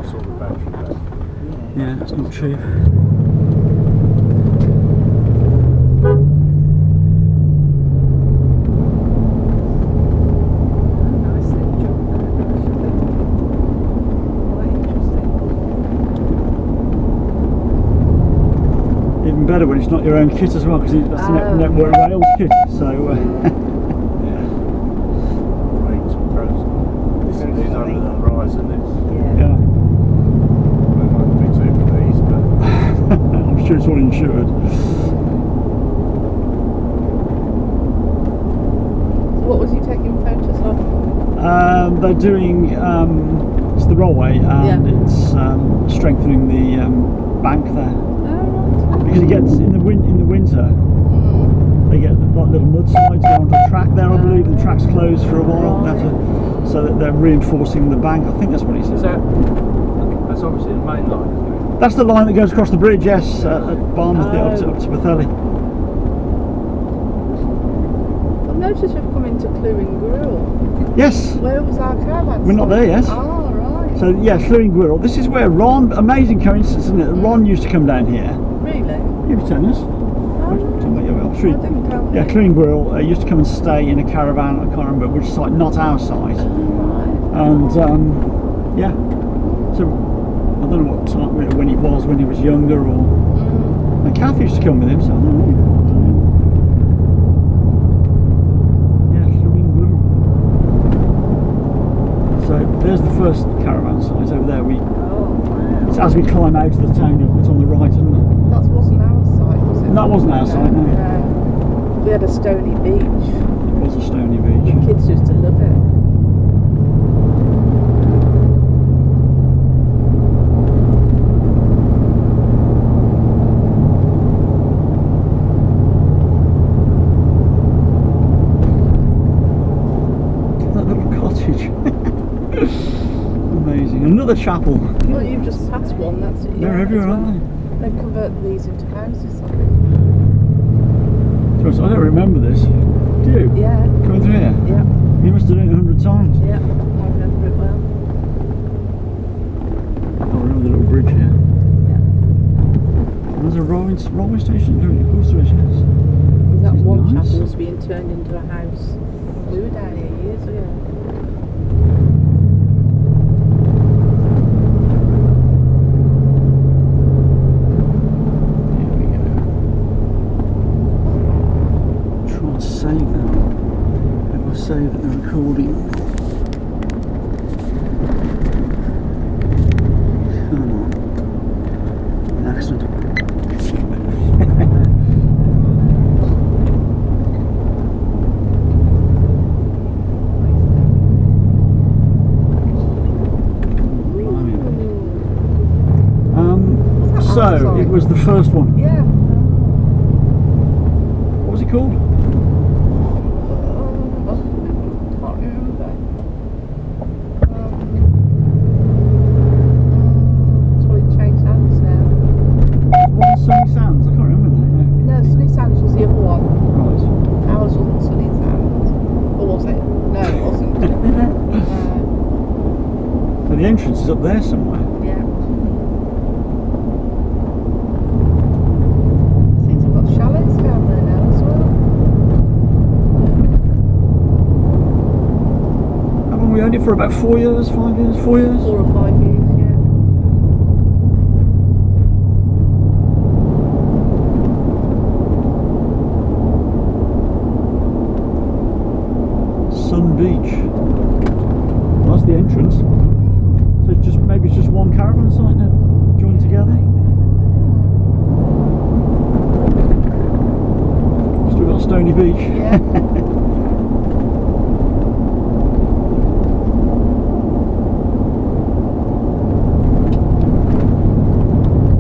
plus all the battery back. Yeah, that's not cheap. Even better when it's not your own kit as well, because that's the Network Rails kit. So Rates and pros. This is under the horizon. yeah, We might be too pleased, but I'm sure it's all insured. So what was he taking photos of? They're doing it's the rollway, and it's strengthening the bank there. Because it gets in the winter, they get like little mudslides go onto the track there. I believe the track's closed for a while, so that they're reinforcing the bank. I think that's what he said. that's obviously the main line, isn't it? That's the line that goes across the bridge, yes, at Barmouth up to Bethely. I've noticed we've come into LLWYNGWRIL. Yes. Where was our caravan? We're not there, yes. Oh, right. So yeah, LLWYNGWRIL. This is where Ron. Amazing coincidence, isn't it? Ron used to come down here. Really? You've told us. Yeah, LLWYNGWRIL used to come and stay in a caravan. I can't remember which site, not our site. And yeah, so I don't know what time when he was younger, or and Kath used to come with him. So I don't know. Yeah, LLWYNGWRIL. So there's the first caravan site over there. It's as we climb out of the town, it's on the right, isn't it? That wasn't our site, was it? That wasn't our site, no. We had a stony beach. It was a stony beach. The kids used to love it. That little cottage. Amazing. Another chapel. Well, you've just passed one, that's it. They're everywhere, aren't they? They convert these into houses, I think. I don't remember this. Do you? Yeah. Coming through here? Yeah. You must have done it 100 times. Yeah, I remember it well. I remember the little bridge here. Yeah. And there's a railway station doing it. Of course there is, yes. That one nice. chapel was being turned into a house. We were down here years ago. Save them. If I save the recording. Come on. An accident. So it was the first one. Yeah. What was it called? Sunny Sands, I can't remember that. No, Sunny Sands was the other one. Right. Ours wasn't Sunny Sands. Or was it? No, it wasn't. So the entrance is up there somewhere. Yeah. Seems we've got chalets down there now as well. Haven't we owned it for about 4 years, 5 years, 4 years? 4 or 5 years, yeah. Sun Beach. Well, that's the entrance. So it's just maybe it's just one caravan site now, joined together. Still got Stony Beach. Yeah.